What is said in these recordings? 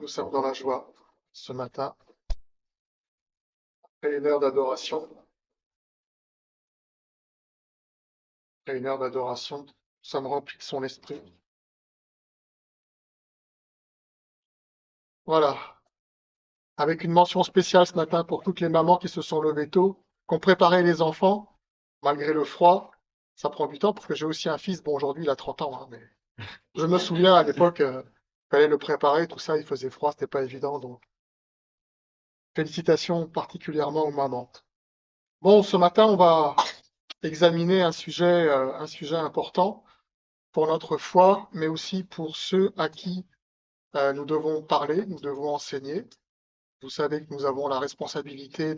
Nous sommes dans la joie ce matin, après une heure d'adoration. Après une heure d'adoration, nous sommes remplis de son esprit. Voilà, avec une mention spéciale ce matin pour toutes les mamans qui se sont levées tôt, qui ont préparé les enfants, malgré le froid. Ça prend du temps parce que j'ai aussi un fils, bon aujourd'hui il a 30 ans, hein, mais je me souviens à l'époque, fallait le préparer, tout ça, il faisait froid, c'était pas évident, donc félicitations particulièrement aux mamans. Bon, ce matin, on va examiner un sujet important pour notre foi, mais aussi pour ceux à qui nous devons parler, nous devons enseigner. Vous savez que nous avons la responsabilité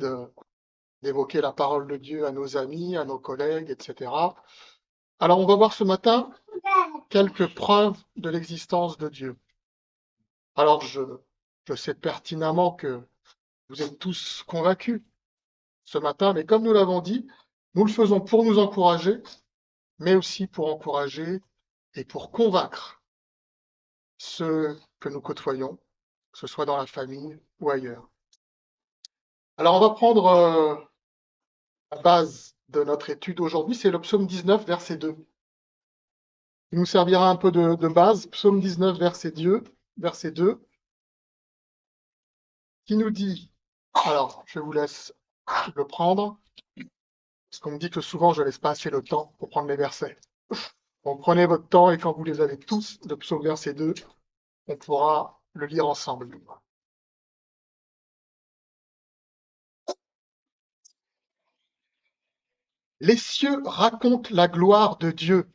d'évoquer la parole de Dieu à nos amis, à nos collègues, etc. Alors, on va voir ce matin quelques preuves de l'existence de Dieu. Alors, je sais pertinemment que vous êtes tous convaincus ce matin, mais comme nous l'avons dit, nous le faisons pour nous encourager, mais aussi pour encourager et pour convaincre ceux que nous côtoyons, que ce soit dans la famille ou ailleurs. Alors, on va prendre la base de notre étude aujourd'hui, c'est le psaume 19, verset 2. Il nous servira un peu de base, psaume 19, verset 2, qui nous dit, alors je vous laisse le prendre, parce qu'on me dit que souvent je ne laisse pas assez le temps pour prendre les versets. Donc prenez votre temps et quand vous les avez tous, le psaume verset 2, on pourra le lire ensemble. Les cieux racontent la gloire de Dieu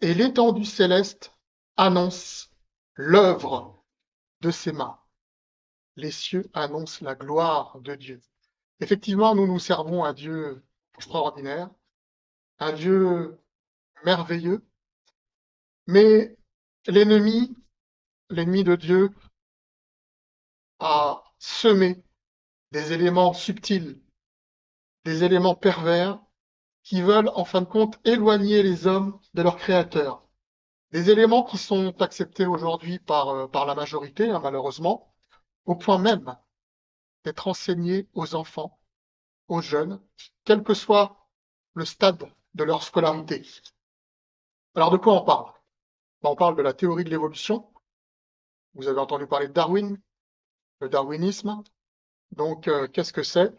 et l'étendue céleste annonce l'œuvre de ses mains. Les cieux annoncent la gloire de Dieu. Effectivement, nous servons un Dieu extraordinaire, un Dieu merveilleux, mais l'ennemi, l'ennemi de Dieu, a semé des éléments subtils, des éléments pervers qui veulent en fin de compte éloigner les hommes de leur Créateur. Des éléments qui sont acceptés aujourd'hui par la majorité, hein, malheureusement, au point même d'être enseignés aux enfants, aux jeunes, quel que soit le stade de leur scolarité. Alors de quoi on parle? On parle de la théorie de l'évolution. Vous avez entendu parler de Darwin, le darwinisme. Donc qu'est-ce que c'est?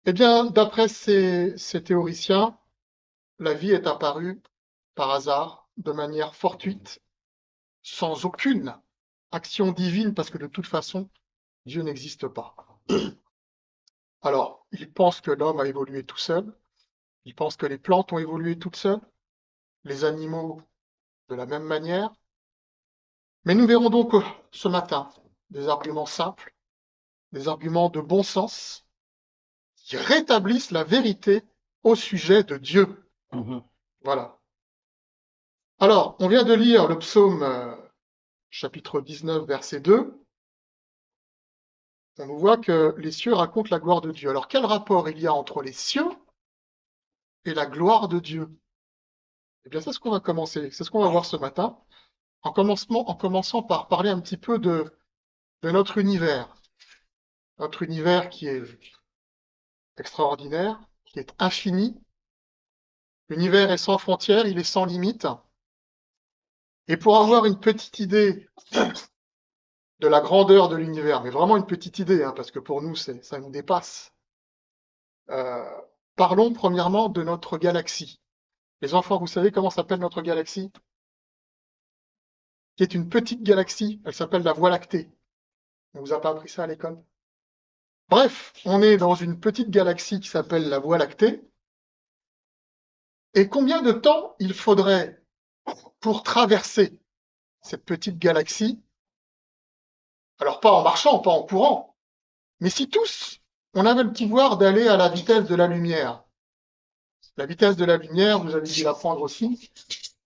Eh bien, d'après ces théoriciens, la vie est apparue par hasard, de manière fortuite, sans aucune action divine, parce que de toute façon, Dieu n'existe pas. Alors, ils pensent que l'homme a évolué tout seul, ils pensent que les plantes ont évolué toutes seules, les animaux de la même manière, mais nous verrons donc ce matin des arguments simples, des arguments de bon sens, qui rétablissent la vérité au sujet de Dieu. Voilà. Alors, on vient de lire le psaume chapitre 19, verset 2. On nous voit que les cieux racontent la gloire de Dieu. Alors, quel rapport il y a entre les cieux et la gloire de Dieu? Eh bien, c'est ce qu'on va commencer, c'est ce qu'on va voir ce matin, en commençant par parler un petit peu de notre univers qui est extraordinaire, qui est infini. L'univers est sans frontières, il est sans limite. Et pour avoir une petite idée de la grandeur de l'univers, mais vraiment une petite idée, hein, parce que pour nous, ça nous dépasse, euh, parlons premièrement de notre galaxie. Les enfants, vous savez comment s'appelle notre galaxie? Qui est une petite galaxie, elle s'appelle la Voie lactée. On vous a pas appris ça à l'école? Bref, on est dans une petite galaxie qui s'appelle la Voie lactée. Et combien de temps il faudrait pour traverser cette petite galaxie? Alors pas en marchant, pas en courant, mais si tous, on avait le pouvoir d'aller à la vitesse de la lumière. La vitesse de la lumière, vous avez dû l'apprendre aussi,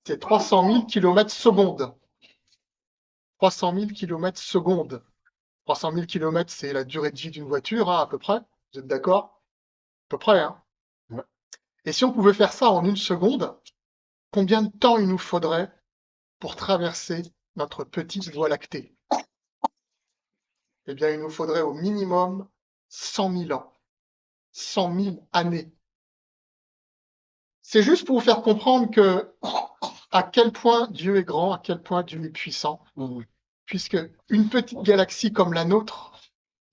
c'est 300 000 km secondes. 300 000 km secondes. 300 000 km, c'est la durée de vie d'une voiture, hein, à peu près. Vous êtes d'accord? À peu près, hein. Ouais. Et si on pouvait faire ça en une seconde, combien de temps il nous faudrait pour traverser notre petite Voie lactée? eh bien, il nous faudrait au minimum 100 000 ans, 100 000 années. C'est juste pour vous faire comprendre que à quel point Dieu est grand, à quel point Dieu est puissant, puisque une petite galaxie comme la nôtre,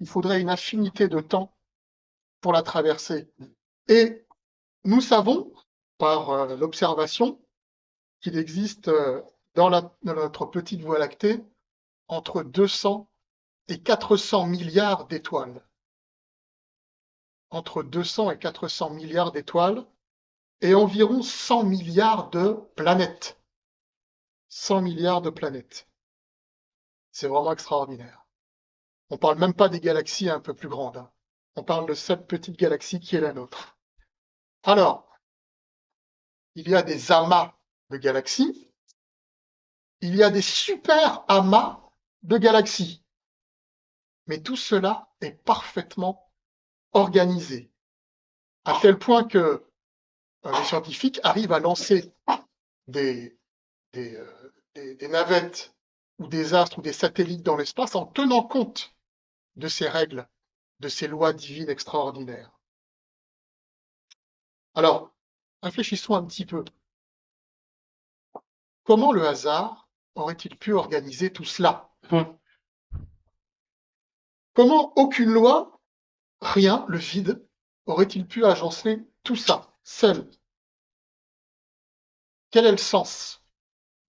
il faudrait une infinité de temps pour la traverser. Et nous savons, par l'observation, qu'il existe dans notre petite Voie lactée entre 200 et 400 milliards d'étoiles. Entre 200 et 400 milliards d'étoiles et environ 100 milliards de planètes. 100 milliards de planètes. C'est vraiment extraordinaire. On ne parle même pas des galaxies un peu plus grandes, hein. On parle de cette petite galaxie qui est la nôtre. Alors, il y a des amas de galaxies, il y a des super amas de galaxies. Mais tout cela est parfaitement organisé, à tel point que les scientifiques arrivent à lancer des, des, des navettes ou des astres ou des satellites dans l'espace en tenant compte de ces règles, de ces lois divines extraordinaires. Alors, réfléchissons un petit peu. Comment le hasard aurait-il pu organiser tout cela? Comment aucune loi, rien, le vide, aurait-il pu agencer tout ça, seul? Quel est le sens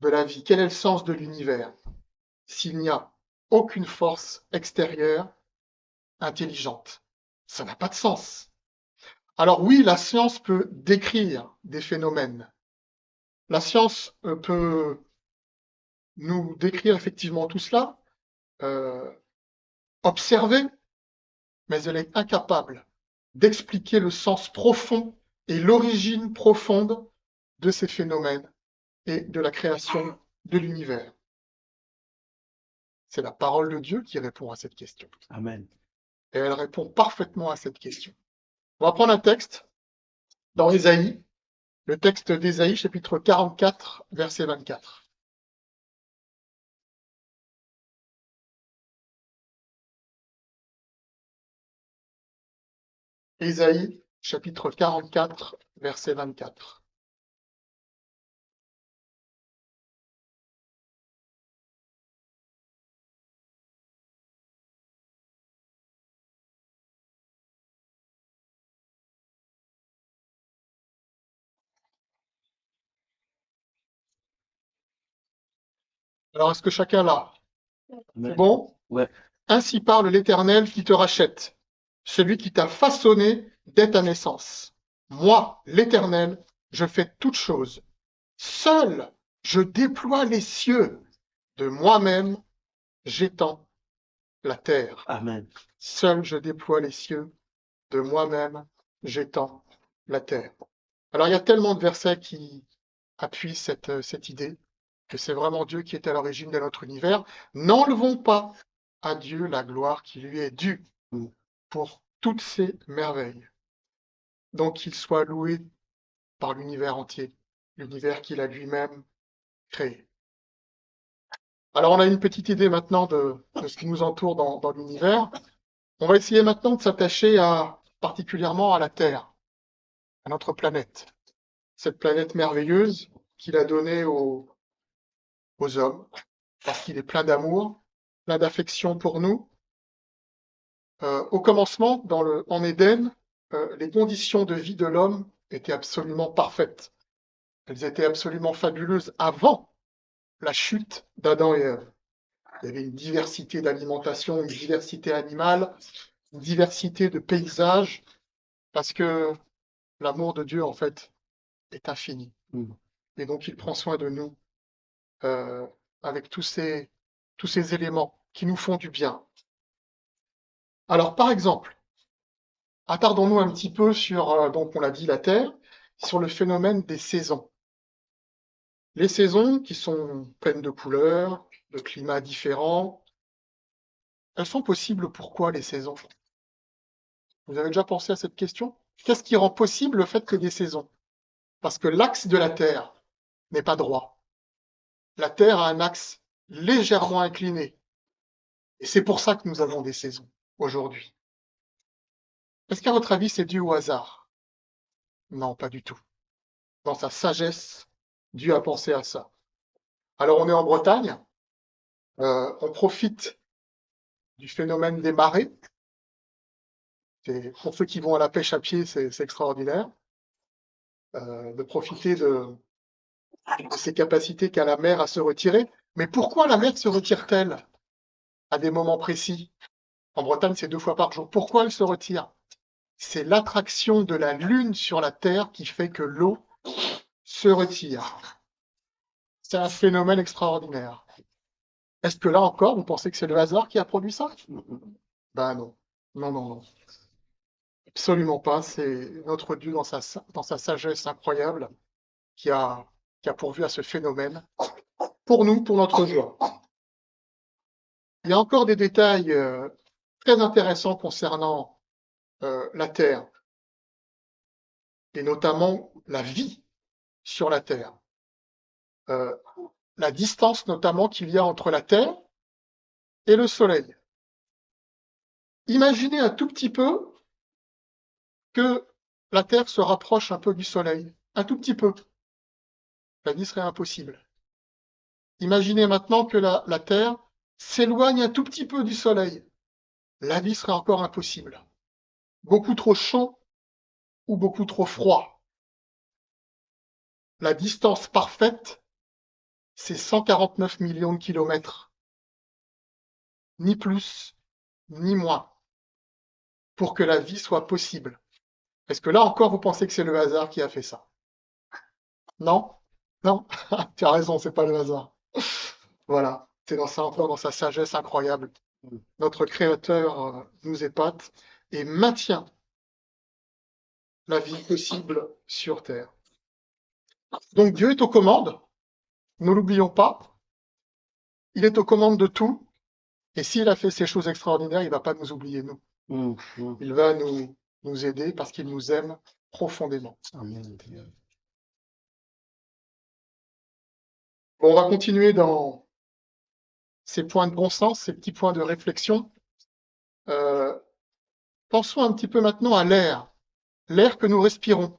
de la vie? Quel est le sens de l'univers s'il n'y a aucune force extérieure intelligente? Ça n'a pas de sens. Alors oui, la science peut décrire des phénomènes. La science peut nous décrire effectivement tout cela, euh, observer, mais elle est incapable d'expliquer le sens profond et l'origine profonde de ces phénomènes et de la création de l'univers. C'est la parole de Dieu qui répond à cette question. Amen. Et elle répond parfaitement à cette question. On va prendre un texte dans Ésaïe, le texte d'Ésaïe, chapitre 44, verset 24. Ésaïe, chapitre 44, verset 24. Alors, est-ce que chacun l'a? C'est bon? Ouais. Ainsi parle l'Éternel qui te rachète, celui qui t'a façonné dès ta naissance. Moi, l'Éternel, je fais toutes choses. Seul, je déploie les cieux. De moi-même, j'étends la terre. Amen. Seul, je déploie les cieux. De moi-même, j'étends la terre. Alors, il y a tellement de versets qui appuient cette idée que c'est vraiment Dieu qui est à l'origine de notre univers. N'enlevons pas à Dieu la gloire qui lui est due pour toutes ces merveilles. Donc qu'il soit loué par l'univers entier, l'univers qu'il a lui-même créé. Alors on a une petite idée maintenant de ce qui nous entoure dans l'univers. On va essayer maintenant de s'attacher particulièrement à la Terre, à notre planète. Cette planète merveilleuse qu'il a donnée aux hommes, parce qu'il est plein d'amour, plein d'affection pour nous. Au commencement, en Éden, les conditions de vie de l'homme étaient absolument parfaites. Elles étaient absolument fabuleuses avant la chute d'Adam et Ève. Il y avait une diversité d'alimentation, une diversité animale, une diversité de paysages, parce que l'amour de Dieu, en fait, est infini. Et donc, il prend soin de nous euh, avec tous ces éléments qui nous font du bien. Alors, par exemple, attardons-nous un petit peu sur, donc on l'a dit, la Terre, sur le phénomène des saisons. Les saisons qui sont pleines de couleurs, de climats différents, elles sont possibles pourquoi les saisons? Vous avez déjà pensé à cette question? Qu'est-ce qui rend possible le fait que des saisons? Parce que l'axe de la Terre n'est pas droit. La Terre a un axe légèrement incliné. Et c'est pour ça que nous avons des saisons aujourd'hui. Est-ce qu'à votre avis, c'est dû au hasard? Non, pas du tout. Dans sa sagesse, Dieu a pensé à ça. Alors on est en Bretagne, on profite du phénomène des marées. Pour ceux qui vont à la pêche à pied, c'est extraordinaire de profiter de ces capacités qu'a la mer à se retirer. Mais pourquoi la mer se retire-t-elle à des moments précis? En Bretagne, c'est 2 fois par jour. Pourquoi elle se retire? C'est l'attraction de la Lune sur la Terre qui fait que l'eau se retire. C'est un phénomène extraordinaire. Est-ce que là encore, vous pensez que c'est le hasard qui a produit ça? Ben non. Non, non, non. Absolument pas. C'est notre Dieu dans sa sagesse incroyable qui a, qui a pourvu à ce phénomène pour nous, pour notre joie. Il y a encore des détails très intéressants concernant la Terre et notamment la vie sur la Terre. La distance notamment qu'il y a entre la Terre et le Soleil. Imaginez un tout petit peu que la Terre se rapproche un peu du Soleil, un tout petit peu. La vie serait impossible. Imaginez maintenant que la Terre s'éloigne un tout petit peu du Soleil. La vie serait encore impossible. Beaucoup trop chaud ou beaucoup trop froid. La distance parfaite, c'est 149 millions de kilomètres. Ni plus, ni moins, pour que la vie soit possible. Est-ce que là encore, vous pensez que c'est le hasard qui a fait ça? Non? Non? Tu as raison, c'est pas le hasard. Voilà, c'est encore dans sa sagesse incroyable. Notre Créateur nous épate et maintient la vie possible sur Terre. Donc Dieu est aux commandes, ne l'oublions pas. Il est aux commandes de tout. Et s'il a fait ces choses extraordinaires, il ne va pas nous oublier, nous. Il va nous aider parce qu'il nous aime profondément. Amen. Bon, on va continuer dans ces points de bon sens, ces petits points de réflexion. Pensons un petit peu maintenant à l'air que nous respirons.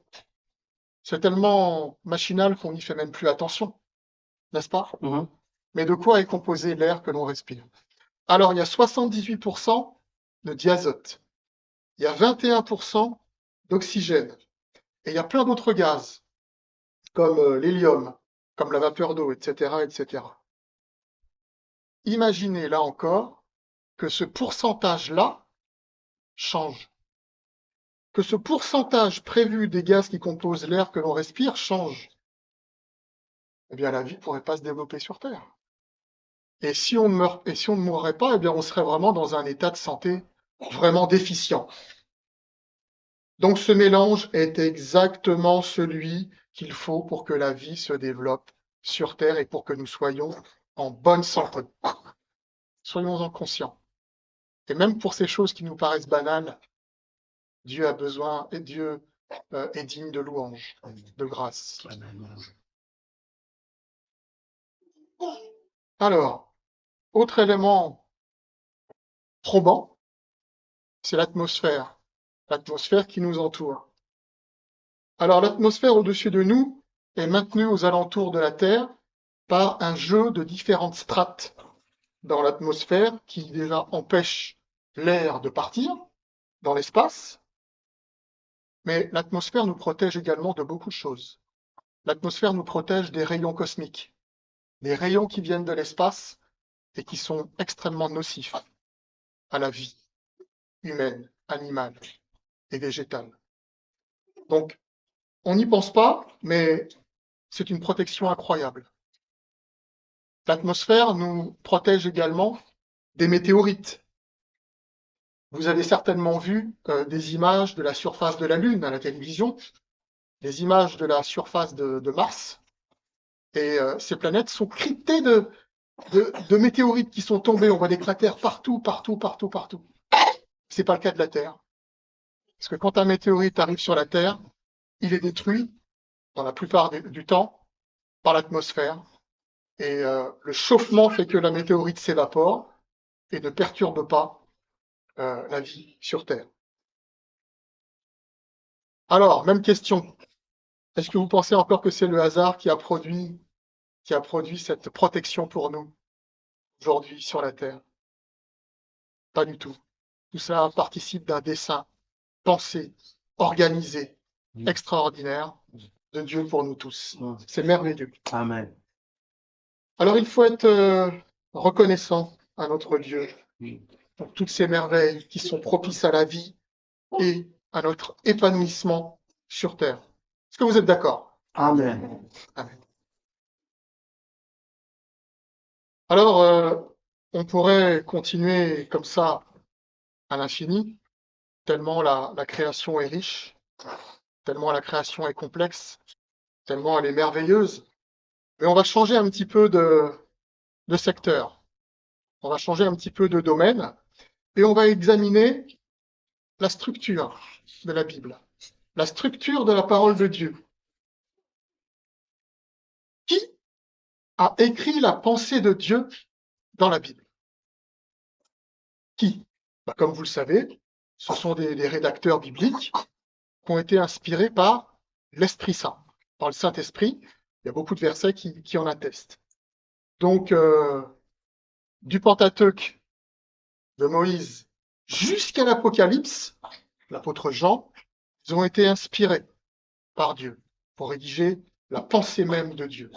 C'est tellement machinal qu'on n'y fait même plus attention, n'est-ce pas? Mais de quoi est composé l'air que l'on respire? Alors, il y a 78% de diazote, il y a 21% d'oxygène, et il y a plein d'autres gaz, comme l'hélium, comme la vapeur d'eau, etc., etc. Imaginez là encore que ce pourcentage-là change, que ce pourcentage prévu des gaz qui composent l'air que l'on respire change. Eh bien, la vie ne pourrait pas se développer sur Terre. Et si on ne mourrait pas, eh bien, on serait vraiment dans un état de santé vraiment déficient. Donc, ce mélange est exactement celui qu'il faut pour que la vie se développe sur Terre et pour que nous soyons en bonne santé. Soyons-en conscients. Et même pour ces choses qui nous paraissent banales, Dieu a besoin et Dieu est digne de louange, de grâce. Alors, autre élément probant, c'est l'atmosphère qui nous entoure. Alors, l'atmosphère au-dessus de nous est maintenue aux alentours de la Terre par un jeu de différentes strates dans l'atmosphère qui déjà empêchent l'air de partir dans l'espace, mais l'atmosphère nous protège également de beaucoup de choses. L'atmosphère nous protège des rayons cosmiques, des rayons qui viennent de l'espace et qui sont extrêmement nocifs à la vie humaine, animale et végétale. Donc, on n'y pense pas, mais c'est une protection incroyable. L'atmosphère nous protège également des météorites. Vous avez certainement vu des images de la surface de la Lune à la télévision, des images de la surface de Mars, et ces planètes sont cryptées de météorites qui sont tombées. On voit des cratères partout, partout, partout, partout. C'est pas le cas de la Terre. Parce que quand un météorite arrive sur la Terre, il est détruit, dans la plupart du temps, par l'atmosphère. Et le chauffement fait que la météorite s'évapore. et ne perturbe pas la vie sur terre. Alors, même question. Est-ce que vous pensez encore que c'est le hasard qui a produit cette protection pour nous aujourd'hui sur la terre? Pas du tout. Tout cela participe d'un dessein pensé, organisé, extraordinaire de Dieu pour nous tous. C'est merveilleux. Amen. Alors il faut être reconnaissant à notre Dieu pour toutes ces merveilles qui sont propices à la vie et à notre épanouissement sur terre. Est-ce que vous êtes d'accord? Amen. Amen. Alors, on pourrait continuer comme ça à l'infini, tellement la création est riche, tellement la création est complexe, tellement elle est merveilleuse. Mais on va changer un petit peu de secteur, on va changer un petit peu de domaine et on va examiner la structure de la Bible, la structure de la parole de Dieu. Qui a écrit la pensée de Dieu dans la Bible? Qui? Comme vous le savez, ce sont des rédacteurs bibliques qui ont été inspirés par l'Esprit Saint, par le Saint-Esprit. Il y a beaucoup de versets qui en attestent. Donc, du Pentateuque de Moïse jusqu'à l'Apocalypse, l'apôtre Jean, ils ont été inspirés par Dieu pour rédiger la pensée même de Dieu.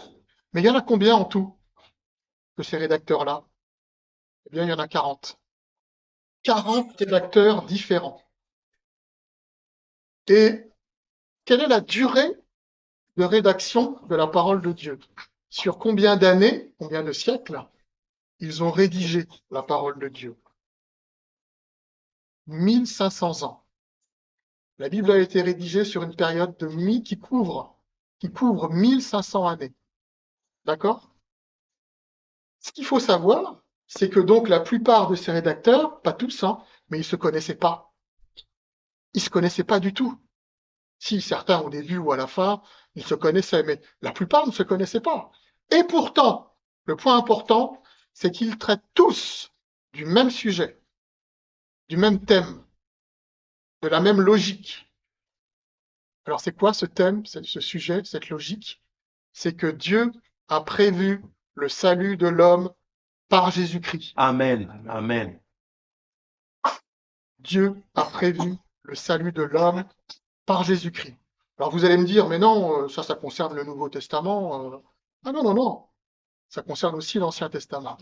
Mais il y en a combien en tout de ces rédacteurs-là? Eh bien, il y en a 40. 40 rédacteurs différents. Et quelle est la durée de rédaction de la parole de Dieu? Sur combien d'années, combien de siècles, ils ont rédigé la parole de Dieu? 1500 ans. La Bible a été rédigée sur une période qui couvre 1500 années. D'accord? Ce qu'il faut savoir, c'est que donc la plupart de ces rédacteurs, pas tous, hein, mais ils se connaissaient pas. Ils se connaissaient pas du tout. Si certains au début ou à la fin, ils se connaissaient, mais la plupart ne se connaissaient pas. Et pourtant, le point important, c'est qu'ils traitent tous du même sujet, du même thème, de la même logique. Alors c'est quoi ce thème, ce sujet, cette logique? C'est que Dieu a prévu le salut de l'homme par Jésus-Christ. Amen. Amen. Dieu a prévu le salut de l'homme par Jésus-Christ. Alors vous allez me dire, mais non, ça concerne le Nouveau Testament. Ah non, non, non, ça concerne aussi l'Ancien Testament.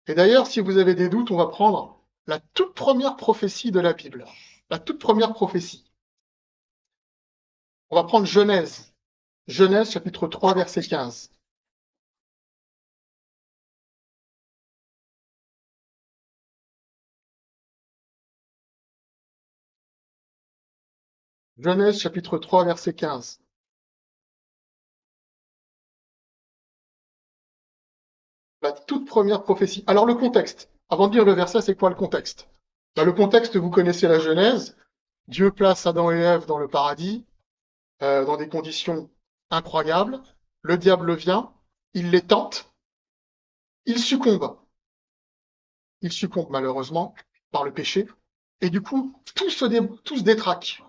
Et d'ailleurs, si vous avez des doutes, on va prendre la toute première prophétie de la Bible. La toute première prophétie. On va prendre Genèse. Genèse chapitre 3, verset 15. Genèse chapitre 3, verset 15. La toute première prophétie. Alors le contexte. Avant de lire le verset, c'est quoi le contexte? Le contexte, vous connaissez la Genèse. Dieu place Adam et Ève dans le paradis, dans des conditions incroyables. Le diable vient, il les tente, il succombe. Il succombe malheureusement par le péché. Et du coup, tout se détraque.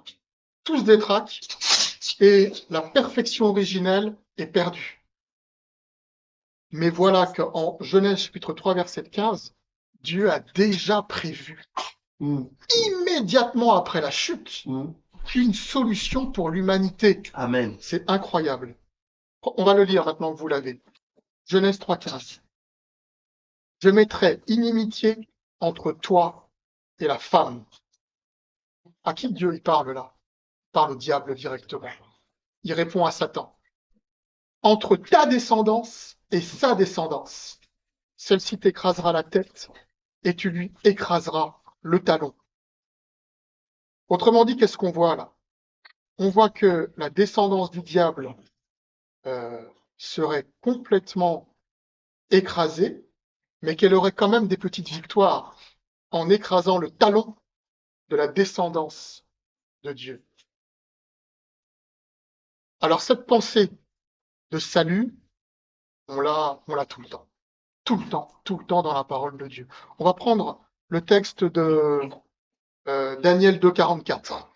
Tout se détraque et la perfection originelle est perdue. Mais voilà qu'en Genèse chapitre 3, verset 15, Dieu a déjà prévu, immédiatement après la chute, une solution pour l'humanité. Amen. C'est incroyable. On va le lire maintenant que vous l'avez. Genèse 3, 15. Je mettrai inimitié entre toi et la femme. À qui Dieu il parle là? Il parle au diable directement. Il répond à Satan. Entre ta descendance et sa descendance. Celle-ci t'écrasera la tête et tu lui écraseras le talon. Autrement dit, qu'est-ce qu'on voit là? On voit que la descendance du diable serait complètement écrasée, mais qu'elle aurait quand même des petites victoires en écrasant le talon de la descendance de Dieu. Alors cette pensée de salut, on l'a tout le temps. tout le temps dans la parole de Dieu. On va prendre le texte de Daniel 2,44.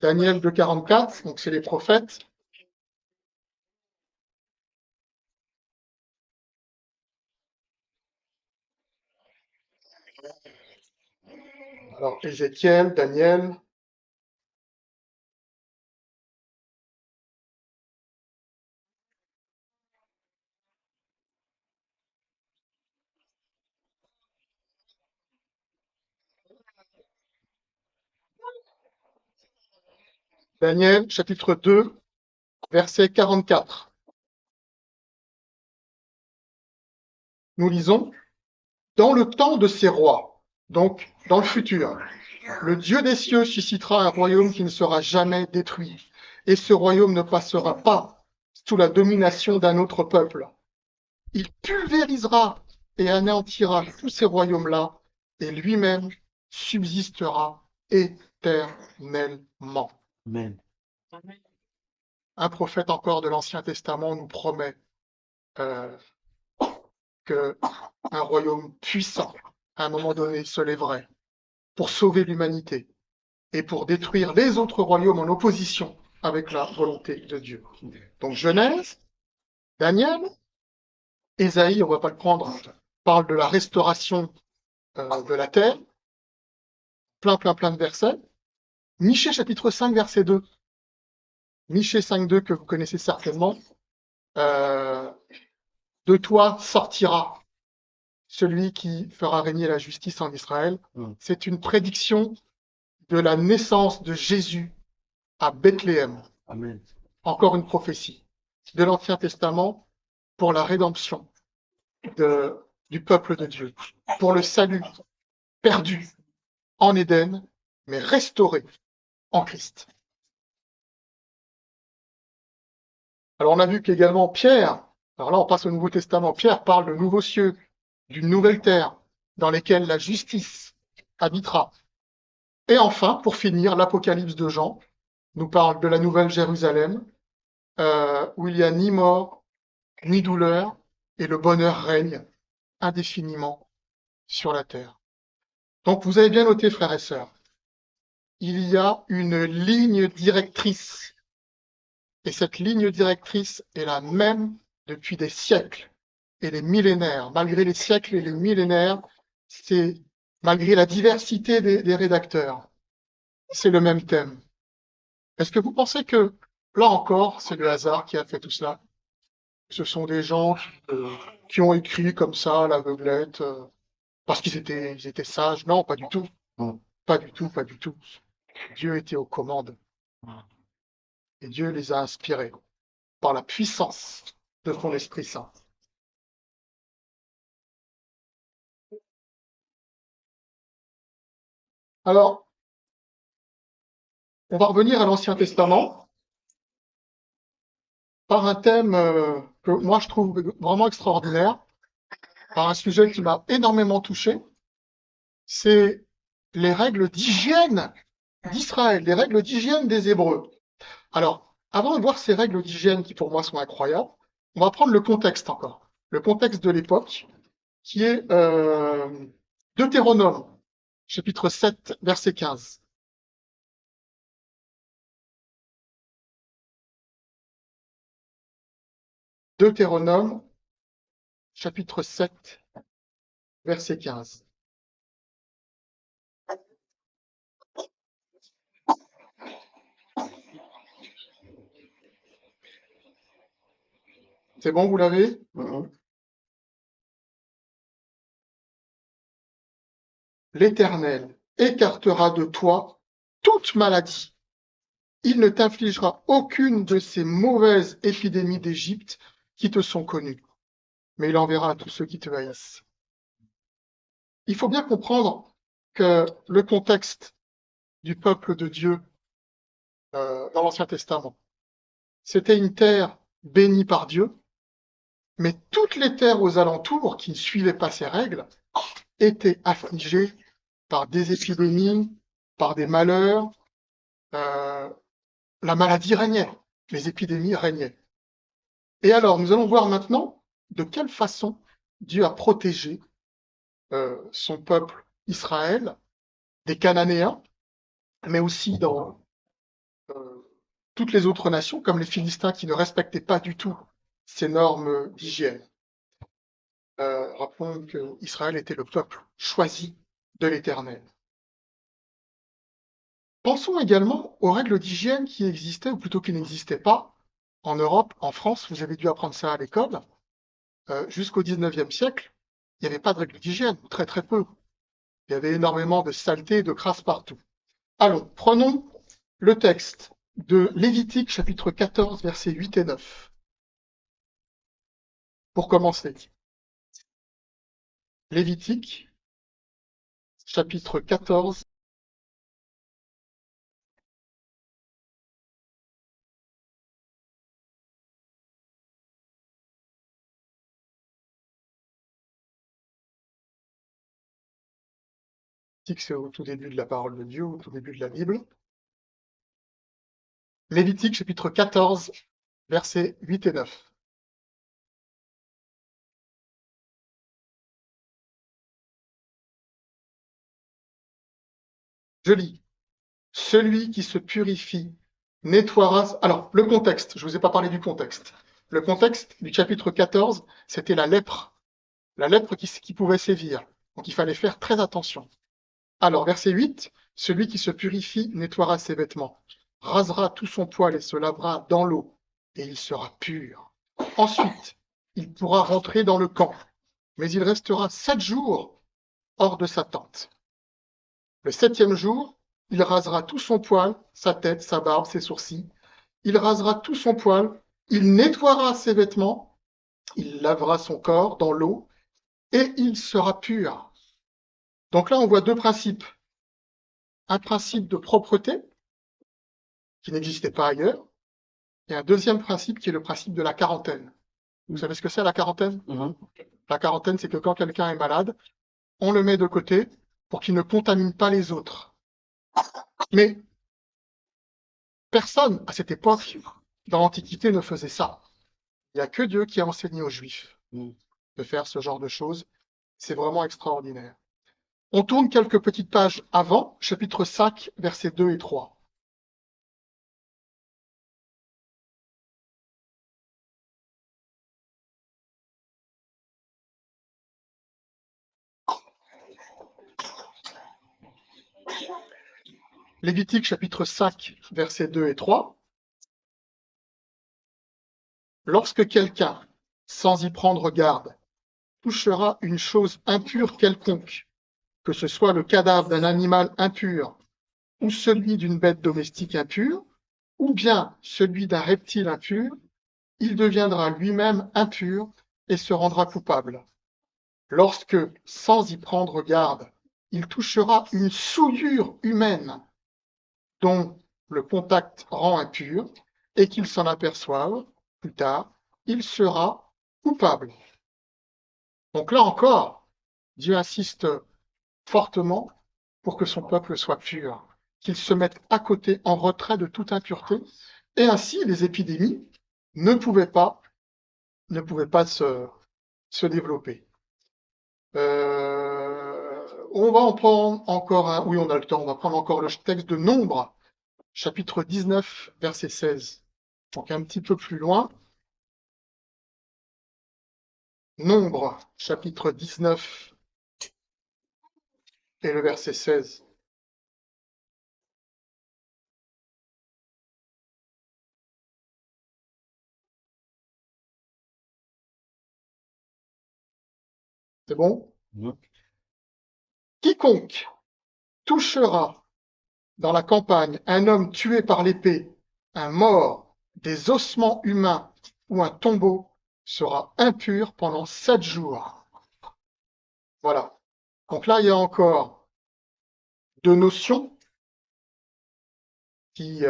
Daniel 2,44, donc c'est les prophètes. Alors, Ézéchiel, Daniel. Daniel, chapitre 2, verset 44. Nous lisons, dans le temps de ces rois, donc dans le futur, le Dieu des cieux suscitera un royaume qui ne sera jamais détruit, et ce royaume ne passera pas sous la domination d'un autre peuple. Il pulvérisera et anéantira tous ces royaumes-là, et lui-même subsistera éternellement. Amen. Un prophète encore de l'Ancien Testament nous promet qu'un royaume puissant, à un moment donné, se lèverait pour sauver l'humanité et pour détruire les autres royaumes en opposition avec la volonté de Dieu. Donc Genèse, Daniel, Ésaïe, on ne va pas le prendre, parle de la restauration de la terre, plein de versets. Michée chapitre 5, verset 2. Michée 5, 2, que vous connaissez certainement. De toi sortira celui qui fera régner la justice en Israël. C'est une prédiction de la naissance de Jésus à Bethléem. Amen. Encore une prophétie de l'Ancien Testament pour la rédemption du peuple de Dieu, pour le salut perdu en Éden, mais restauré en Christ. Alors on a vu qu'également Pierre, alors là on passe au Nouveau Testament, Pierre parle de nouveaux cieux, d'une nouvelle terre dans lesquelles la justice habitera. Et enfin, pour finir, l'Apocalypse de Jean nous parle de la nouvelle Jérusalem, où il n'y a ni mort, ni douleur, et le bonheur règne indéfiniment sur la terre. Donc vous avez bien noté, frères et sœurs, il y a une ligne directrice, et cette ligne directrice est la même depuis des siècles et des millénaires. Malgré les siècles et les millénaires, c'est malgré la diversité des rédacteurs, c'est le même thème. Est-ce que vous pensez que, là encore, c'est le hasard qui a fait tout cela? Ce sont des gens qui ont écrit comme ça, à l'aveuglette, parce ils étaient sages? Non, pas du tout. Pas du tout, pas du tout. Dieu était aux commandes. Et Dieu les a inspirés par la puissance de son Esprit Saint. Alors, on va revenir à l'Ancien Testament par un thème que moi je trouve vraiment extraordinaire, par un sujet qui m'a énormément touché, c'est les règles d'hygiène d'Israël, les règles d'hygiène des Hébreux. Alors, avant de voir ces règles d'hygiène qui pour moi sont incroyables, on va prendre le contexte encore, le contexte de l'époque, qui est Deutéronome, chapitre 7, verset 15. Deutéronome, chapitre 7, verset 15. C'est bon, vous l'avez? L'Éternel écartera de toi toute maladie. Il ne t'infligera aucune de ces mauvaises épidémies d'Égypte qui te sont connues, mais il enverra à tous ceux qui te haïssent. Il faut bien comprendre que le contexte du peuple de Dieu dans l'Ancien Testament, c'était une terre bénie par Dieu, mais toutes les terres aux alentours qui ne suivaient pas ces règles étaient affligées par des épidémies, par des malheurs. La maladie régnait, les épidémies régnaient. Et alors, nous allons voir maintenant de quelle façon Dieu a protégé son peuple Israël des Cananéens, mais aussi dans toutes les autres nations, comme les Philistins qui ne respectaient pas du tout ces normes d'hygiène. Rappelons qu'Israël était le peuple choisi de l'Éternel. Pensons également aux règles d'hygiène qui existaient, ou plutôt qui n'existaient pas, en Europe, en France, vous avez dû apprendre ça à l'école, jusqu'au XIXe siècle, il n'y avait pas de règles d'hygiène, ou très très peu. Il y avait énormément de saleté et de crasse partout. Allons, prenons le texte de Lévitique, chapitre 14, versets 8 et 9. Pour commencer. Lévitique, chapitre 14. C'est au tout début de la parole de Dieu, au tout début de la Bible. Lévitique, chapitre 14, versets 8 et 9. Je lis. Celui qui se purifie nettoiera. Alors, le contexte, je ne vous ai pas parlé du contexte. Le contexte du chapitre 14, c'était la lèpre qui pouvait sévir. Donc, il fallait faire très attention. Alors, verset 8, celui qui se purifie nettoiera ses vêtements, rasera tout son poil et se lavera dans l'eau, et il sera pur. Ensuite, il pourra rentrer dans le camp, mais il restera 7 jours hors de sa tente. Le 7e jour, il rasera tout son poil, sa tête, sa barbe, ses sourcils. Il rasera tout son poil, il nettoiera ses vêtements, il lavera son corps dans l'eau, et il sera pur. Donc là, on voit deux principes. Un principe de propreté, qui n'existait pas ailleurs, et un deuxième principe qui est le principe de la quarantaine. Vous savez ce que c'est la quarantaine? La quarantaine, c'est que quand quelqu'un est malade, on le met de côté pour qu'il ne contamine pas les autres. Mais personne, à cette époque, dans l'Antiquité, ne faisait ça. Il n'y a que Dieu qui a enseigné aux Juifs de faire ce genre de choses. C'est vraiment extraordinaire. On tourne quelques petites pages avant, chapitre 5, versets 2 et 3. Lévitique, chapitre 5, versets 2 et 3. Lorsque quelqu'un, sans y prendre garde, touchera une chose impure quelconque, que ce soit le cadavre d'un animal impur, ou celui d'une bête domestique impure, ou bien celui d'un reptile impur, il deviendra lui-même impur et se rendra coupable. Lorsque, sans y prendre garde, il touchera une souillure humaine dont le contact rend impur, et qu'il s'en aperçoive plus tard, il sera coupable. Donc là encore, Dieu insiste fortement pour que son peuple soit pur, qu'il se mette à côté, en retrait de toute impureté, et ainsi les épidémies ne pouvaient pas se développer. On va en prendre encore un, oui on a le temps, on va prendre encore le texte de Nombre, chapitre 19, verset 16. Donc un petit peu plus loin. Nombre, chapitre 19 et le verset 16. C'est bon? Quiconque touchera dans la campagne un homme tué par l'épée, un mort, des ossements humains ou un tombeau sera impur pendant 7 jours. Voilà. Donc là, il y a encore deux notions qui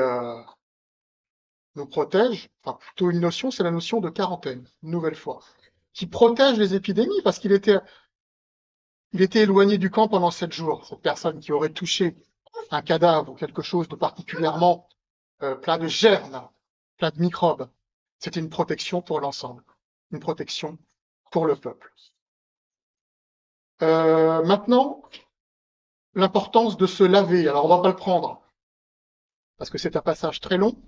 nous protègent. Enfin, plutôt une notion, c'est la notion de quarantaine, une nouvelle fois, qui protège les épidémies parce qu'il était éloigné du camp pendant 7 jours. Cette personne qui aurait touché un cadavre ou quelque chose de particulièrement plein de germes, plein de microbes, c'était une protection pour l'ensemble, une protection pour le peuple. Maintenant, l'importance de se laver. Alors, on va pas le prendre, parce que c'est un passage très long,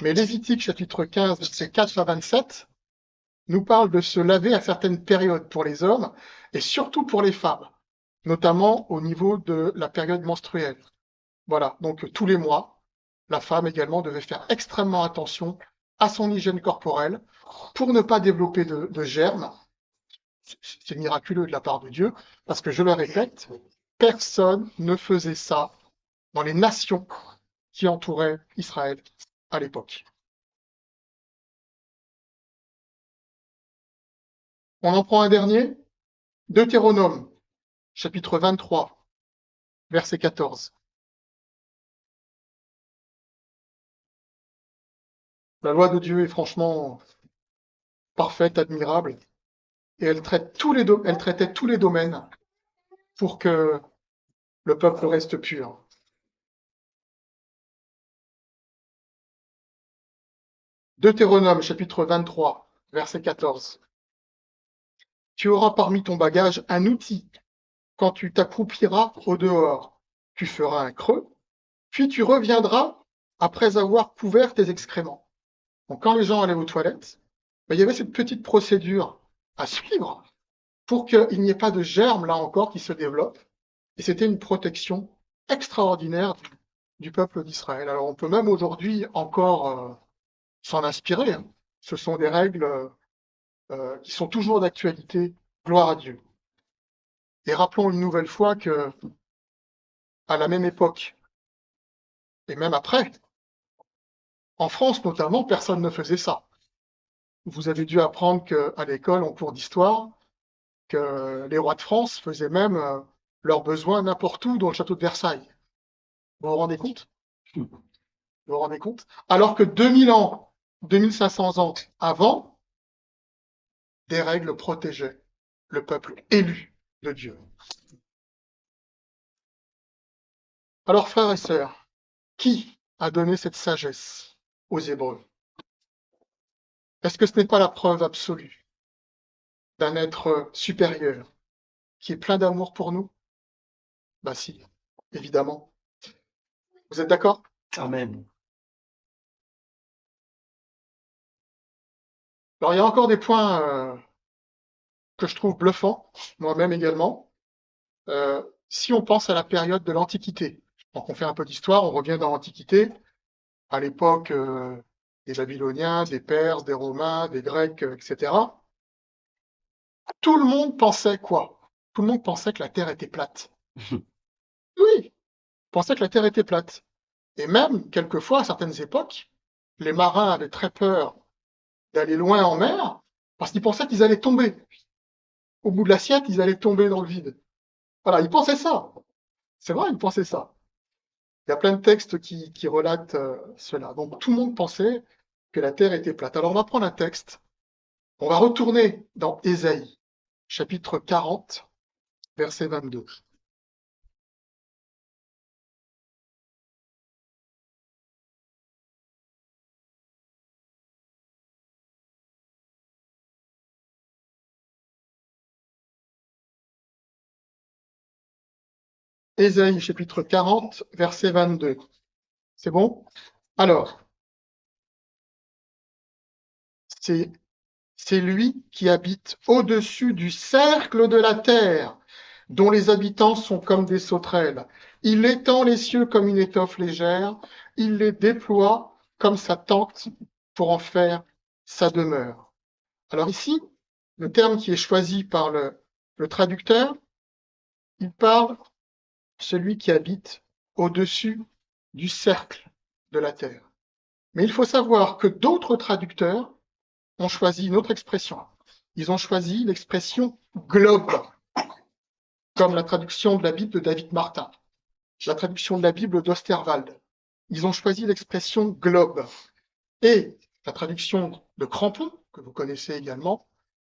mais Lévitique, chapitre 15, versets 4 à 27, nous parle de se laver à certaines périodes pour les hommes, et surtout pour les femmes, notamment au niveau de la période menstruelle. Voilà, donc tous les mois, la femme également devait faire extrêmement attention à son hygiène corporelle pour ne pas développer de germes. C'est miraculeux de la part de Dieu, parce que je le répète, personne ne faisait ça dans les nations qui entouraient Israël à l'époque. On en prend un dernier, Deutéronome, chapitre 23, verset 14. La loi de Dieu est franchement parfaite, admirable, et elle traitait tous les domaines pour que le peuple reste pur. Deutéronome, chapitre 23, verset 14. Tu auras parmi ton bagage un outil. Quand tu t'accroupiras au dehors, tu feras un creux, puis tu reviendras après avoir couvert tes excréments. Donc, quand les gens allaient aux toilettes, il y avait cette petite procédure à suivre pour qu'il n'y ait pas de germes, là encore, qui se développent. Et c'était une protection extraordinaire du peuple d'Israël. Alors, on peut même aujourd'hui encore s'en inspirer, hein. Ce sont des règles qui sont toujours d'actualité. Gloire à Dieu. Et rappelons une nouvelle fois que, à la même époque, et même après, en France notamment, personne ne faisait ça. Vous avez dû apprendre qu'à l'école, en cours d'histoire, que les rois de France faisaient même leurs besoins n'importe où dans le château de Versailles. Vous vous rendez compte? Vous vous rendez compte? Alors que 2000 ans, 2500 ans avant, des règles protégeaient le peuple élu de Dieu. Alors, frères et sœurs, qui a donné cette sagesse aux Hébreux? Est-ce que ce n'est pas la preuve absolue d'un être supérieur qui est plein d'amour pour nous? Bah si, évidemment. Vous êtes d'accord? Amen. Alors, il y a encore des points que je trouve bluffants, moi-même également. Si on pense à la période de l'Antiquité, donc on fait un peu d'histoire, on revient dans l'Antiquité, à l'époque des Babyloniens, des Perses, des Romains, des Grecs, etc. Tout le monde pensait quoi? Tout le monde pensait que la Terre était plate. Oui, pensait que la Terre était plate. Et même, quelquefois, à certaines époques, les marins avaient très peur d'aller loin en mer parce qu'ils pensaient qu'ils allaient tomber. Au bout de l'assiette, ils allaient tomber dans le vide. Voilà, ils pensaient ça. C'est vrai, ils pensaient ça. Il y a plein de textes qui relatent cela. Donc tout le monde pensait que la terre était plate. Alors on va prendre un texte. On va retourner dans Ésaïe, chapitre 40, verset 22. Ésaïe, chapitre 40, verset 22. C'est bon? Alors, c'est c'est lui qui habite au-dessus du cercle de la terre, dont les habitants sont comme des sauterelles. Il étend les cieux comme une étoffe légère, il les déploie comme sa tente pour en faire sa demeure. Alors ici, le terme qui est choisi par le traducteur, il parle celui qui habite au-dessus du cercle de la terre. Mais il faut savoir que d'autres traducteurs ont choisi une autre expression. Ils ont choisi l'expression globe, comme la traduction de la Bible de David Martin, la traduction de la Bible d'Osterwald. Ils ont choisi l'expression globe. Et la traduction de Crampon, que vous connaissez également,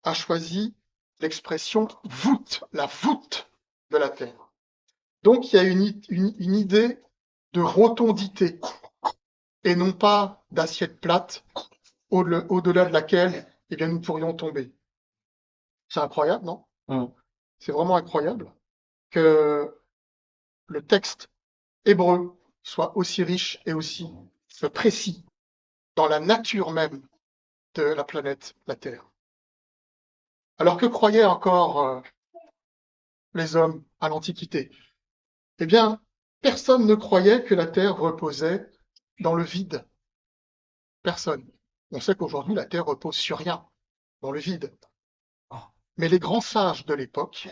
a choisi l'expression voûte, la voûte de la Terre. Donc il y a une idée de rotondité et non pas d'assiette plate au-delà de laquelle eh bien, nous pourrions tomber. C'est incroyable, non? Mm. C'est vraiment incroyable que le texte hébreu soit aussi riche et aussi précis dans la nature même de la planète, la Terre. Alors que croyaient encore les hommes à l'Antiquité? Eh bien, personne ne croyait que la Terre reposait dans le vide. Personne. On sait qu'aujourd'hui, la Terre repose sur rien, dans le vide. Mais les grands sages de l'époque,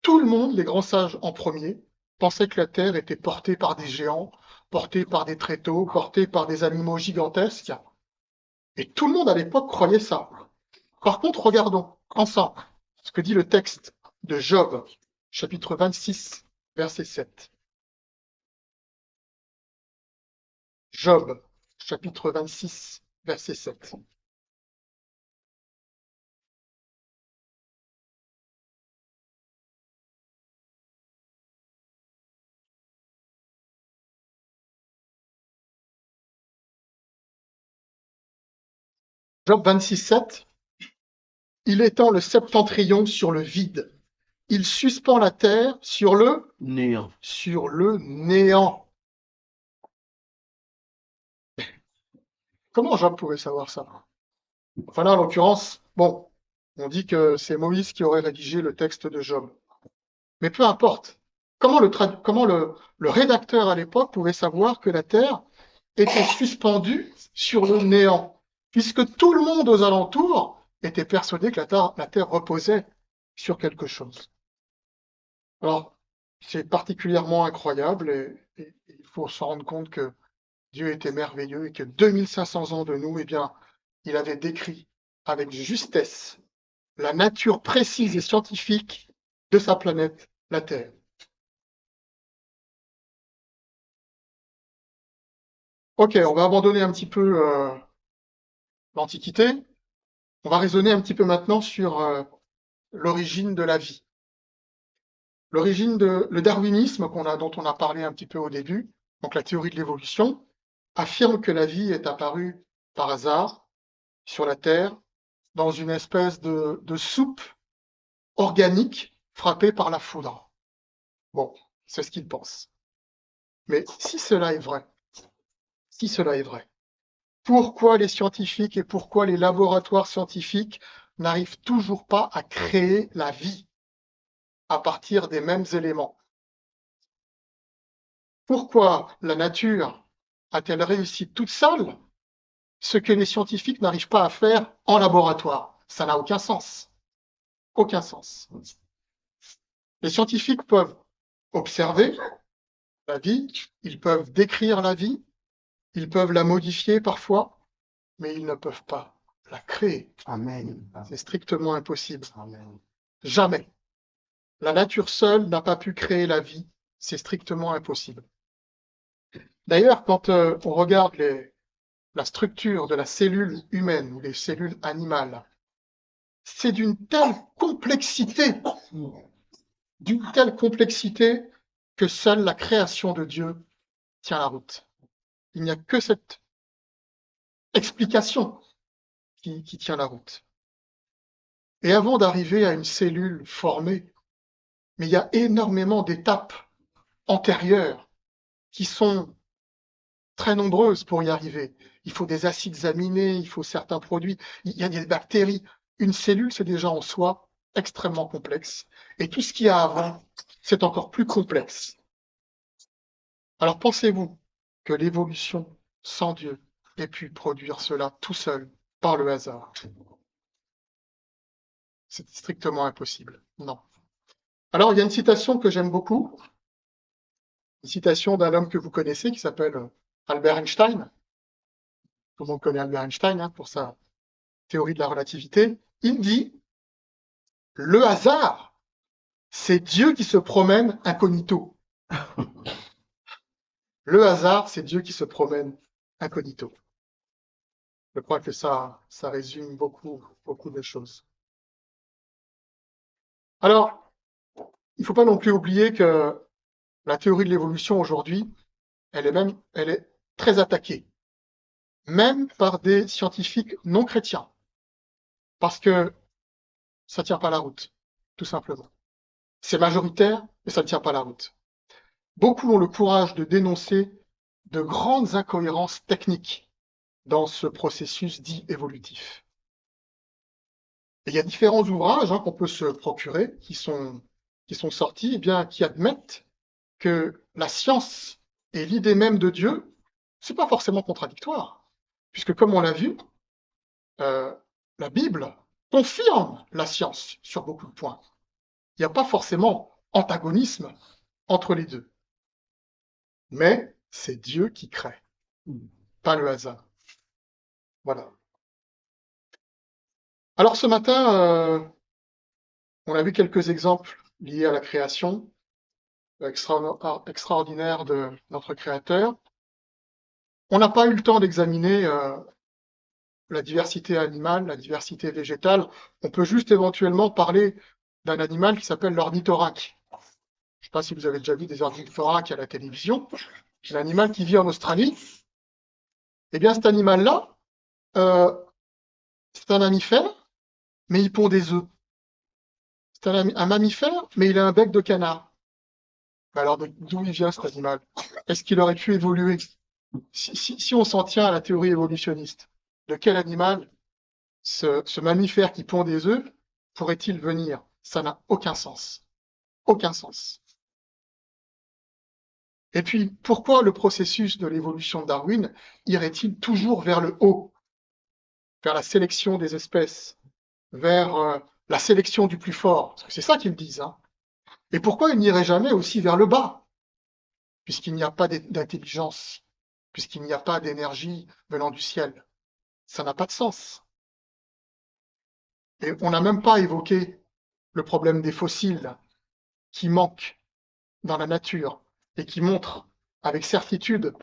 tout le monde, les grands sages en premier, pensaient que la Terre était portée par des géants, portée par des tréteaux, portée par des animaux gigantesques. Et tout le monde à l'époque croyait ça. Par contre, regardons ensemble ce que dit le texte de Job, chapitre 26, verset 7. Job, chapitre 26, verset 7. Job 26, 7. Il étend le septentrion sur le vide. Il suspend la terre Néant. sur le néant. Comment Job pouvait savoir ça? Enfin là, en l'occurrence, bon, on dit que c'est Moïse qui aurait rédigé le texte de Job. Mais peu importe. Comment le rédacteur à l'époque pouvait savoir que la terre était suspendue sur le néant, puisque tout le monde aux alentours était persuadé que la terre reposait sur quelque chose. Alors, c'est particulièrement incroyable et il faut se rendre compte que Dieu était merveilleux et que 2500 ans de nous, eh bien, il avait décrit avec justesse la nature précise et scientifique de sa planète, la Terre. Ok, on va abandonner un petit peu l'Antiquité. On va raisonner un petit peu maintenant sur l'origine de la vie. Le darwinisme dont on a parlé un petit peu au début, donc la théorie de l'évolution, affirme que la vie est apparue par hasard sur la Terre dans une espèce de soupe organique frappée par la foudre. Bon, c'est ce qu'il pense. Mais si cela est vrai, pourquoi les scientifiques et pourquoi les laboratoires scientifiques n'arrivent toujours pas à créer la vie à partir des mêmes éléments? Pourquoi la nature a-t-elle réussi toute seule ce que les scientifiques n'arrivent pas à faire en laboratoire? Ça n'a aucun sens. Aucun sens. Les scientifiques peuvent observer la vie, ils peuvent décrire la vie, ils peuvent la modifier parfois, mais ils ne peuvent pas la créer. Amen. C'est strictement impossible. Amen. Jamais. La nature seule n'a pas pu créer la vie. C'est strictement impossible. D'ailleurs, quand on regarde la structure de la cellule humaine ou les cellules animales, c'est d'une telle complexité que seule la création de Dieu tient la route. Il n'y a que cette explication qui tient la route. Et avant d'arriver à une cellule formée, mais il y a énormément d'étapes antérieures qui sont très nombreuses pour y arriver. Il faut des acides aminés, il faut certains produits, il y a des bactéries. Une cellule, c'est déjà en soi extrêmement complexe. Et tout ce qu'il y a avant, c'est encore plus complexe. Alors pensez-vous que l'évolution sans Dieu ait pu produire cela tout seul par le hasard? C'est strictement impossible. Non. Alors il y a une citation que j'aime beaucoup, une citation d'un homme que vous connaissez qui s'appelle Albert Einstein. Tout le monde connaît Albert Einstein pour sa théorie de la relativité. Il dit, le hasard, c'est Dieu qui se promène incognito. Le hasard, c'est Dieu qui se promène incognito. Je crois que ça résume beaucoup, beaucoup de choses. Alors, il ne faut pas non plus oublier que la théorie de l'évolution aujourd'hui, elle est très attaquée, même par des scientifiques non chrétiens. Parce que ça ne tient pas la route, tout simplement. C'est majoritaire, mais ça ne tient pas la route. Beaucoup ont le courage de dénoncer de grandes incohérences techniques dans ce processus dit évolutif. Et il y a différents ouvrages qu'on peut se procurer qui sont sortis, eh bien, qui admettent que la science et l'idée même de Dieu, c'est pas forcément contradictoire, puisque comme on l'a vu, la Bible confirme la science sur beaucoup de points. Il n'y a pas forcément antagonisme entre les deux. Mais c'est Dieu qui crée, pas le hasard. Voilà. Alors ce matin, on a vu quelques exemples liés à la création extraordinaire de notre Créateur. On n'a pas eu le temps d'examiner la diversité animale, la diversité végétale. On peut juste éventuellement parler d'un animal qui s'appelle l'ornithorynque. Je ne sais pas si vous avez déjà vu des ornithorynques à la télévision. C'est un animal qui vit en Australie. Eh bien, cet animal-là, euh, c'est un mammifère, mais il pond des œufs. C'est un mammifère, mais il a un bec de canard. Alors, d'où il vient cet animal? Est-ce qu'il aurait pu évoluer? Si on s'en tient à la théorie évolutionniste, de quel animal ce mammifère qui pond des œufs pourrait-il venir? Ça n'a aucun sens. Aucun sens. Et puis, pourquoi le processus de l'évolution de Darwin irait-il toujours vers le haut, vers la sélection des espèces, vers la sélection du plus fort? Parce que c'est ça qu'ils disent. Et pourquoi il n'irait jamais aussi vers le bas, puisqu'il n'y a pas d'intelligence, puisqu'il n'y a pas d'énergie venant du ciel? Ça n'a pas de sens. Et on n'a même pas évoqué le problème des fossiles qui manquent dans la nature et qui montrent avec certitude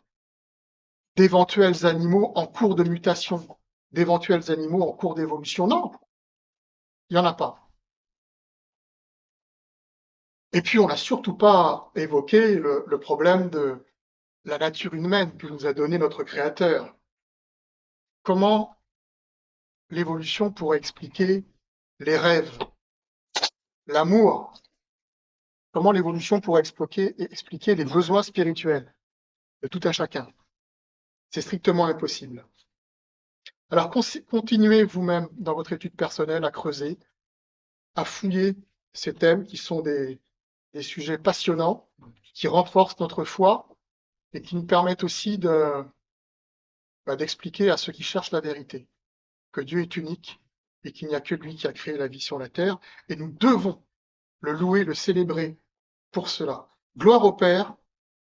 d'éventuels animaux en cours de mutation, d'éventuels animaux en cours d'évolution. Non, il n'y en a pas. Et puis, on n'a surtout pas évoqué le problème de la nature humaine que nous a donné notre Créateur. Comment l'évolution pourrait expliquer les rêves, l'amour? Comment l'évolution pourrait expliquer les besoins spirituels de tout un chacun? C'est strictement impossible. Alors, continuez vous-même dans votre étude personnelle à creuser, à fouiller ces thèmes qui sont des sujets passionnants, qui renforcent notre foi et qui nous permettent aussi d'expliquer à ceux qui cherchent la vérité que Dieu est unique et qu'il n'y a que lui qui a créé la vie sur la terre. Et nous devons le louer, le célébrer pour cela. Gloire au Père,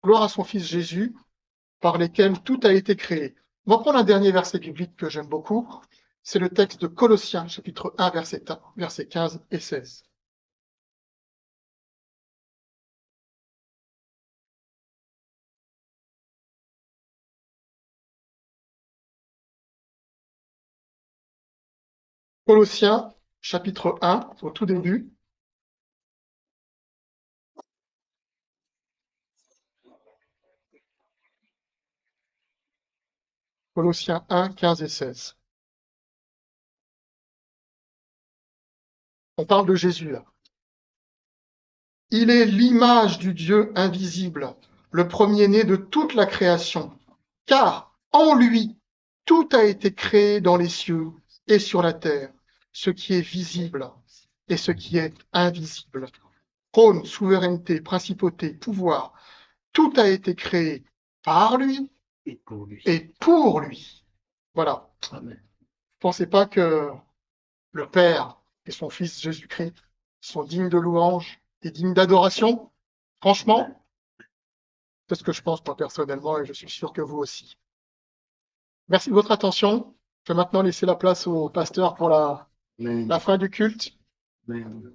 gloire à son Fils Jésus, par lesquels tout a été créé. On va prendre un dernier verset biblique que j'aime beaucoup. C'est le texte de Colossiens, chapitre 1, versets 15 et 16. Colossiens, chapitre 1, au tout début. Colossiens 1, 15 et 16. On parle de Jésus là. Il est l'image du Dieu invisible, le premier-né de toute la création, car en lui, tout a été créé dans les cieux et sur la terre, ce qui est visible et ce qui est invisible. Trône, souveraineté, principauté, pouvoir, tout a été créé par lui Et pour lui. et pour lui. Voilà. Amen. Ne pensez pas que le Père et son Fils Jésus-Christ sont dignes de louange et dignes d'adoration? Franchement, c'est ce que je pense moi personnellement et je suis sûr que vous aussi. Merci de votre attention. Je vais maintenant laisser la place au pasteur pour la Amen. fin du culte. Amen.